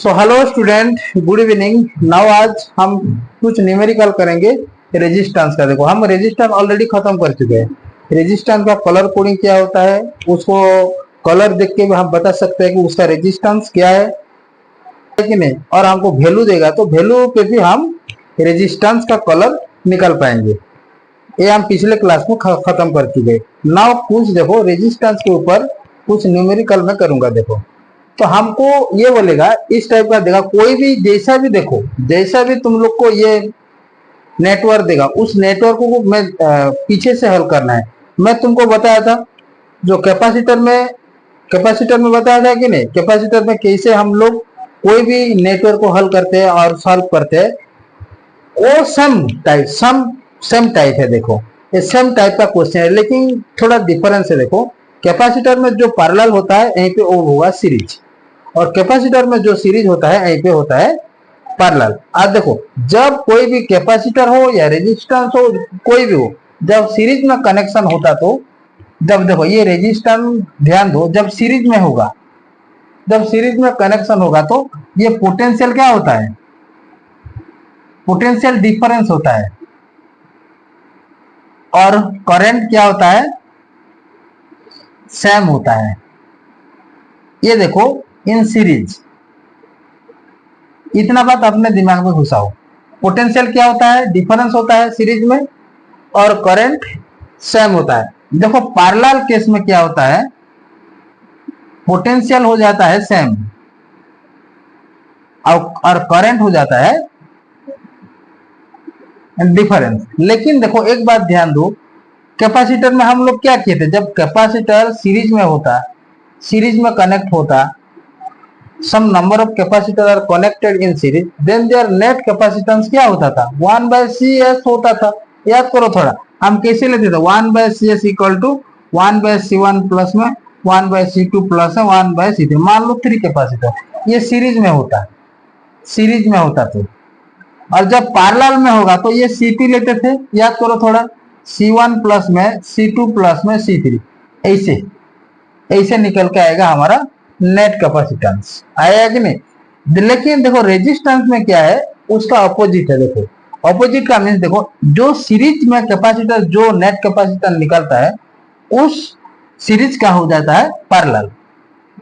So hello student, good evening. Now आज हम कुछ न्यूमेरिकल करेंगे रेजिस्टेंस का। देखो, हम रेजिस्टेंस ऑलरेडी खत्म कर चुके हैं। रेजिस्टेंस का कलर कोडिंग क्या होता है, उसको कलर देख के हम बता सकते हैं कि उसका रेजिस्टेंस क्या है कि नहीं। और हमको वैल्यू देगा तो वैल्यू पे भी हम रेजिस्टेंस का कलर निकाल पाएंगे। ये हम पिछले क्लास में खत्म कर चुके। नाउ कुछ देखो रेजिस्टेंस के ऊपर कुछ न्यूमेरिकल में करूंगा। देखो, तो हमको ये बोलेगा इस टाइप का देगा, कोई भी जैसा भी देखो, जैसा भी तुम लोग को ये नेटवर्क देगा, उस नेटवर्क को मैं पीछे से हल करना है। मैं तुमको बताया था जो कैपेसिटर में बताया था कि नहीं, कैपेसिटर में कैसे हम लोग कोई भी नेटवर्क को हल करते हैं और सॉल्व करते हैं। वो सेम टाइप है। देखो, ये सेम टाइप का क्वेश्चन है, लेकिन थोड़ा डिफरेंस है। देखो, कैपेसिटर में जो पैरेलल होता है यहीं पे वो होगा सीरीज, और कैपेसिटर में जो सीरीज होता है यहीं पे होता है पैरेलल। आज देखो, जब कोई भी कैपेसिटर हो या रेजिस्टेंस हो, कोई भी हो, जब सीरीज में कनेक्शन होता तो जब देखो ये रेजिस्टेंस, ध्यान दो, जब सीरीज में होगा, जब सीरीज में कनेक्शन होगा तो ये पोटेंशियल क्या होता है, पोटेंशियल डिफरेंस होता है। और करंट क्या होता है, सेम होता है। ये देखो इन सीरीज, इतना बात अपने दिमाग में घुसाओ। पोटेंशियल क्या होता है, डिफरेंस होता है सीरीज में, और करंट सेम होता है। देखो पैरेलल केस में क्या होता है, पोटेंशियल हो जाता है सेम और करंट हो जाता है डिफरेंस। लेकिन देखो एक बात ध्यान दो, कैपेसिटर में हम लोग क्या किए थे, जब कैपेसिटर सीरीज में होता, सीरीज में कनेक्ट होता, some number of capacitor are connected in series, then their net capacitance क्या होता था, 1/CS होता था। याद करो थोड़ा, हम कैसे लेते थे, 1/CS equal to 1/C1 plus में 1/C2 प्लस में 1/C3। मान लो 3 कैपेसिटर, ये सीरीज में होता, सीरीज में होता तो। और जब पैरेलल में होगा तो ये C3 लेते थे। याद करो थोड़ा, C1 प्लस में C2 प्लस में C3, ऐसे ऐसे निकल के आएगा हमारा नेट कैपेसिटेंस। आया कि नहीं। लेकिन देखो रेजिस्टेंस में क्या है, उसका अपोजिट है। देखो अपोजिट का मीन्स, देखो जो सीरीज में कैपेसिटर जो नेट कैपेसिटेंस निकलता है, उस सीरीज का हो जाता है पैरेलल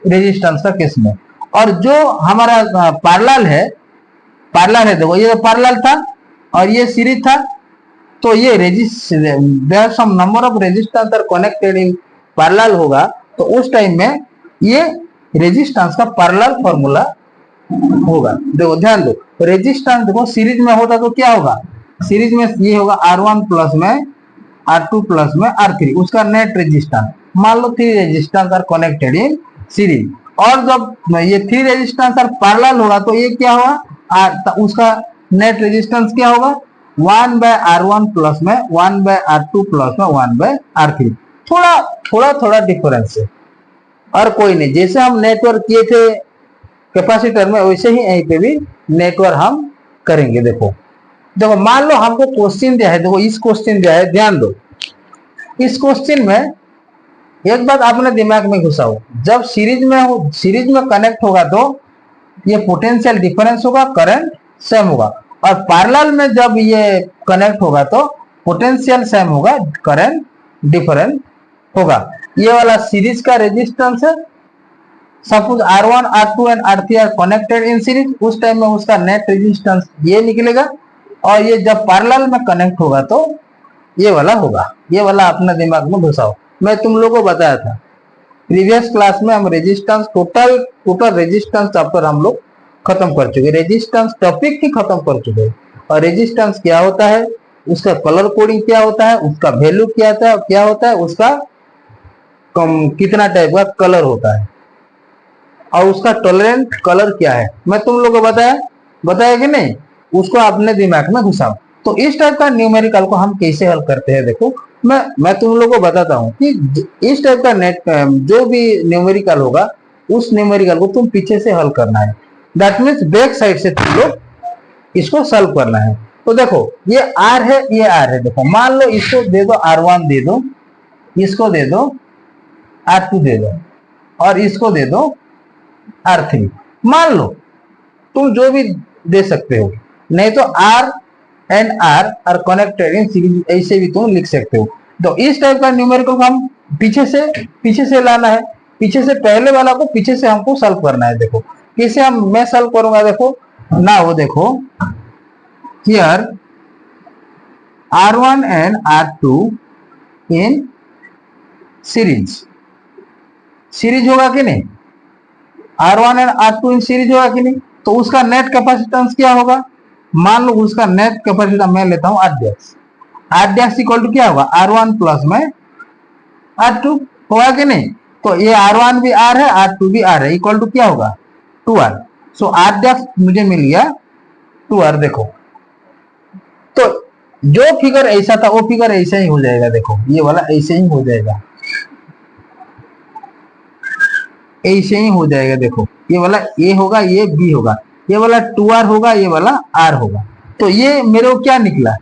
रेजिस्टेंस का केस में। और जो हमारा पैरेलल है, देखो ये पैरेलल था और ये सीरीज था, तो ये there some number of resistance are connected in parallel होगा, तो उस टाइम में ये रेजिस्टेंस का पैरेलल फॉर्मूला होगा। देखो ध्यान दो, रेजिस्टेंस देखो सीरीज में होता तो क्या होगा, सीरीज में ये होगा R1 प्लस में R2 प्लस में R3, उसका नेट रेजिस्टेंस। मान लो 3 resistance are connected in series, और जब ये 3 रेजिस्टेंस आर पैरेलल होगा तो ये क्या होगा, उसका नेट रेजिस्टेंस क्या होगा, 1/R1 प्लस में 1/R2 प्लस में 1/R3। थोड़ा डिफरेंस है, और कोई नहीं। जैसे हम नेटवर्क किए थे कैपेसिटर में, वैसे ही यहीं पे भी नेटवर्क हम करेंगे। देखो मान लो हमको क्वेश्चन दिया है, देखो इस क्वेश्चन दिया है, ध्यान दो। इस क्वेश्चन में एक बात अपने दिमाग में घुसाओ, जब सीरीज में कनेक्ट होगा तो ये पोटेंशियल डिफरेंस होगा, करंट सेम होगा। और पैरेलल में जब ये कनेक्ट होगा तो पोटेंशियल सेम होगा, करंट डिफरेंट होगा। ये वाला सीरीज का रेजिस्टेंस है। Suppose R1, R2 and R3 are connected in series, उस टाइम में उसका नेट रेजिस्टेंस ये निकलेगा। और ये जब पैरेलल में कनेक्ट होगा तो ये वाला होगा। ये वाला अपने दिमाग में घुसाओ। मैं तुम लोगों को बताया था प्रीवियस क्लास में, हम रेजिस्टेंस टोटल रेजिस्टेंस चैप्टर हम लोग खत्म कर चुके, रेजिस्टेंस टॉपिक ही खत्म कर चुके। और रेजिस्टेंस क्या होता है, उसका कलर कोडिंग क्या होता है, उसका वैल्यू क्या होता है, उसका कितना टाइप का कलर होता है, और उसका टॉलरेंट कलर क्या है, मैं तुम लोगों को बताया कि नहीं, उसको अपने दिमाग में घुसाओ। तो इस टाइप का न्यूमेरिकल को हम कैसे हल करते हैं, देखो मैं तुम लोगों को बताता हूँ कि इस टाइप का जो भी न्यूमेरिकल होगा, उस न्यूमेरिकल को तुम पीछे से हल करना है। दैट मीन्स बैक साइड से तुम लोग इसको सॉल्व करना है। तो देखो ये R है, ये R है। देखो मान लो इसको दे दो R1 दे दो, इसको दे दो R2 दे दो, और इसको दे दो R3। मान लो तुम जो भी दे सकते हो, नहीं तो R and R are connected in series, ऐसे भी तुम लिख सकते हो। तो इस टाइप का न्यूमेरिकल को हम पीछे से लाना है, पीछे से पहले वाला को पीछे से हमको सॉल्व करना है। देखो कैसे हम मैं सॉल्व करूंगा, देखो ना हो, देखो here R1 and R2 in series होगा कि नहीं, R1 and R2 in series होगा कि नहीं, तो उसका नेट कैपेसिटेंस क्या होगा, मान लो उसका नेट कैपेसिटेंस मैं लेता हूं R' इक्वल टू क्या होगा, R1 प्लस में R2 होगा कि नहीं। तो ये R1 भी R है, R2 भी R है, इक्वल टू क्या होगा 2R। सो R' मुझे मिल गया 2R। देखो तो जो फिगर ऐसा था वो फिगर ऐसा ही हो जाएगा, देखो ये वाला ऐसे ही हो जाएगा, ऐसे ही हो जाएगा। देखो ये वाला A होगा, ये B होगा, ये वाला 2R होगा, ये वाला R होगा। तो ये मेरे को क्या निकला,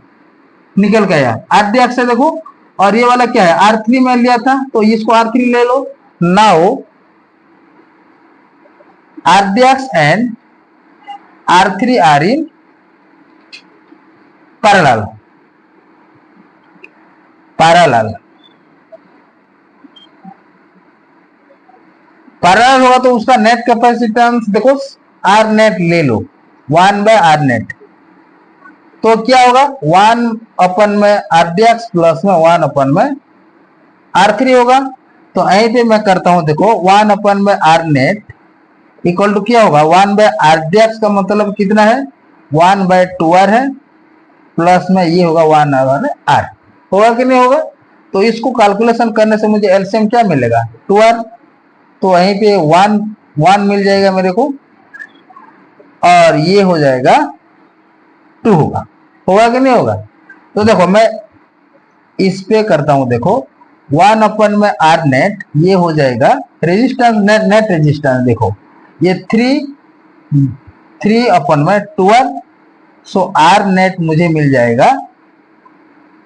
निकल गया R' से। देखो और ये वाला क्या है, R3 में लिया था, तो इसको R3 ले लो। Now R' and R3 are in parallel parallel होगा तो उसका नेट कैपेसिटेंस देखो आर नेट ले लो, 1/R नेट। तो क्या होगा 1 में R' प्लस में 1 में R3 होगा। तो यहीं पे मैं करता हूं, देखो 1 में R नेट इक्वल टू क्या होगा 1/R' का मतलब कितना है 1/2R है, प्लस में ये होगा 1/R होगा कि नहीं होगा। तो इसको कैलकुलेशन करने से मुझे एलसीएम क्या मिलेगा 2R। तो वहीं पे 1 मिल जाएगा मेरे को, और ये हो जाएगा 2 होगा कि नहीं होगा। तो देखो मैं इस पे करता हूं, देखो 1 में R नेट, ये हो जाएगा रेजिस्टेंस, नेट रेजिस्टेंस। देखो ये 3 में 2R। सो R नेट मुझे मिल जाएगा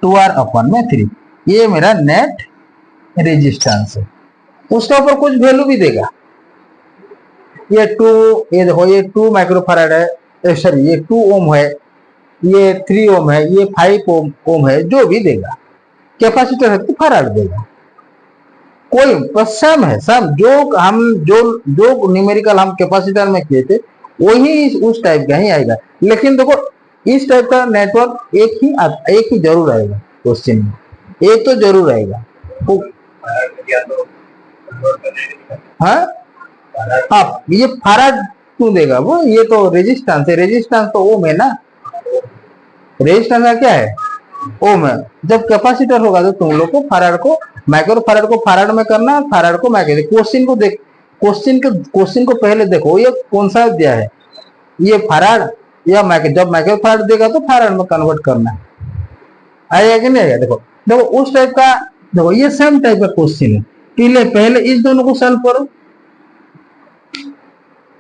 2R में 3। ये मेरा नेट रेजिस्टेंस है। उसके ऊपर कुछ वैल्यू भी देगा, ये 2, ये देखो ये 2 माइक्रोफैराड है, सॉरी ये 2 ओम है, ये 3 ओम है, ये 5 ओम है, जो भी देगा कैपेसिटर है तो फैराड देगा, कोई बस सम है, सम जो हम जो न्यूमेरिकल हम कैपेसिटर में किए थे वही उस टाइप का ही आएगा। लेकिन देखो इस टाइप का नेटवर्क एक ही जरूर आएगा क्वेश्चन में, एक तो जरूर आएगा। हाँ हाँ, ये फैराड क्यों देगा वो, ये तो रेजिस्टेंस है, रेजिस्टेंस तो ओम है ना, रेजिस्टेंस का क्या है ओम है। जब कैपेसिटर होगा तो तुम लोग को फैराड को माइक्रो फैराड को फैराड में करना, फैराड को माइक्रो। क्वेश्चन को देख, क्वेश्चन को पहले देखो ये कौन सा दिया है, ये फैराड या माइक्रो। जब माइक्रो फैराड देगा तो फैराड में कन्वर्ट करना है, आएगा कि नहीं आएगा। देखो देखो उस टाइप का, देखो ये सेम टाइप का क्वेश्चन है। पहले इस दोनों को सॉल्व करो,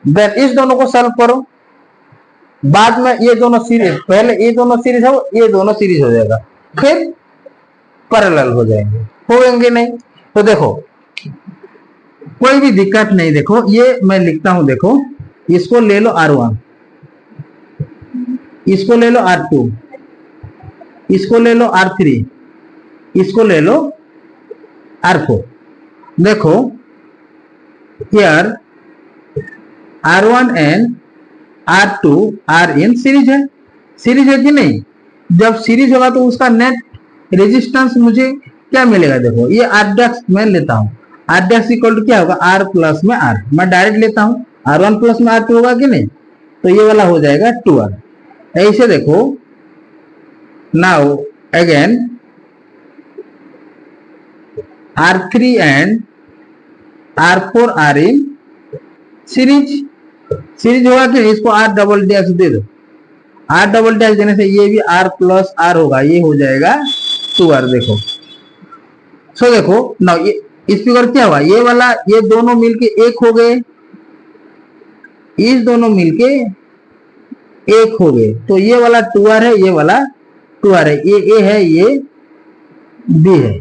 देन इस दोनों को सॉल्व करो, बाद में ये दोनों सीरीज, पहले ये दोनों सीरीज हो, ये दोनों सीरीज हो जाएगा, फिर पैरेलल हो जाएंगे, होंगे नहीं। तो देखो कोई भी दिक्कत नहीं। देखो ये मैं लिखता हूं, देखो इसको ले लो R1, इसको ले लो R2, इसको ले लो R3, इसको ले लो R4। देखो here R1 and R2 are in series है कि नहीं। जब सीरीज होगा तो उसका नेट रेजिस्टेंस मुझे क्या मिलेगा, देखो ये R' मैं लेता हूं, R' इक्वल टू क्या होगा R प्लस में R, मैं डायरेक्ट लेता हूं, R1 प्लस में R2 होगा कि नहीं। तो ये वाला हो जाएगा 2R। ऐसे देखो now again R3 and R4 are in series होगा कि इसको R" दे दो, R" देने से ये भी R प्लस R होगा, ये हो जाएगा 2R। देखो सो देखो ना ये इस फिगर क्या हुआ, ये वाला ये दोनों मिलके एक हो गए, इस दोनों मिलके एक हो गए, तो ये वाला 2R है, ये वाला 2R है, ये A है, ये B है।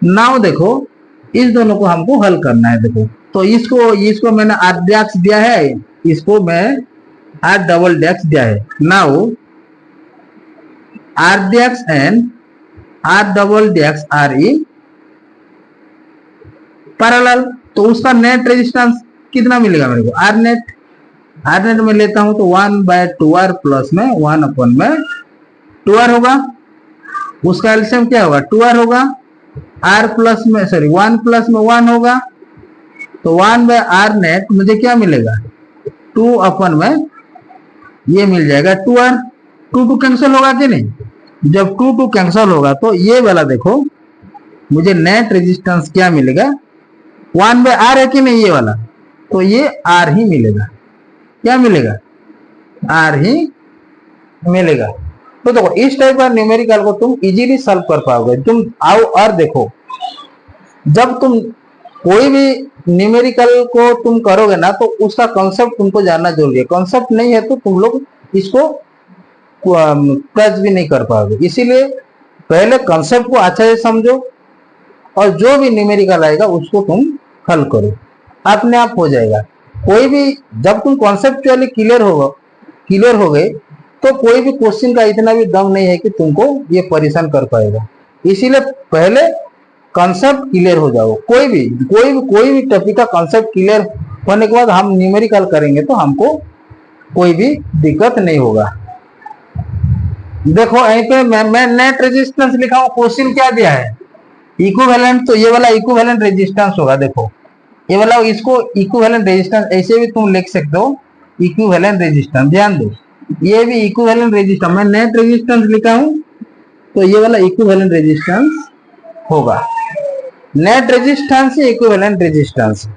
नाउ देखो इस दोनों को हमको हल करना है। देखो तो इसको मैंने R' दिया है, इसको मैं आर डबल डैक्स दिया है। Now R dash and R double dash are in parallel, तो उसका नेट रेजिस्टेंस कितना मिलेगा मेरे को, आर नेट में लेता हूं तो 1/2r प्लस में 1/2r होगा। उसका एलसीएम क्या होगा, 2r होगा। r प्लस में 1 प्लस में 1 होगा, तो 1/r नेट मुझे क्या मिलेगा, 2 में ये मिल जाएगा 2r। 2 कैंसिल होगा कि नहीं, जब 2 कैंसिल होगा तो ये वाला देखो मुझे नेट रेजिस्टेंस क्या मिलेगा, 1/r है कि नहीं ये वाला, तो ये r ही मिलेगा। क्या मिलेगा, r ही मिलेगा। तो देखो इस टाइप का न्यूमेरिकल को तुम इजीली सॉल्व कर पाओगे। तुम आओ और देखो, जब तुम कोई भी न्यूमेरिकल को तुम करोगे ना तो उसका कॉन्सेप्ट तुमको जानना जरूरी है। कॉन्सेप्ट नहीं है तो तुम लोग इसको टच भी नहीं कर पाओगे। इसीलिए पहले कॉन्सेप्ट को अच्छा से समझो और जो भी न्यूमेरिकल आएगा उसको तुम हल करो, अपने आप हो जाएगा। कोई भी जब तुम कॉन्सेप्चुअली क्लियर हो गए तो कोई भी क्वेश्चन का इतना भी दम नहीं है कि तुमको ये परेशान कर पाएगा। इसीलिए पहले कॉन्सेप्ट क्लियर हो जाओ। कोई भी टॉपिक का कॉन्सेप्ट क्लियर होने के बाद हम न्यूमेरिकल करेंगे तो हमको कोई भी दिक्कत नहीं होगा। देखो यहीं पे मैं नेट रेजिस्टेंस लिखा हूं, क्वेश्चन क्या दिया है, इक्विवेलेंट, तो ये वाला इक्विवेलेंट रेजिस्टेंस होगा। देखो ये वाला, इसको इक्विवेलेंट रेजिस्टेंस ऐसे भी तुम लिख सकते हो, इक्विवेलेंट रेजिस्टेंस। ध्यान दो ये भी इक्विवेलेंट रेजिस्टेंस, मैं नेट रेजिस्टेंस लिखा हूं तो ये वाला इक्विवेलेंट रेजिस्टेंस होगा। नेट रेजिस्टेंस से इक्विवेलेंट रेजिस्टेंस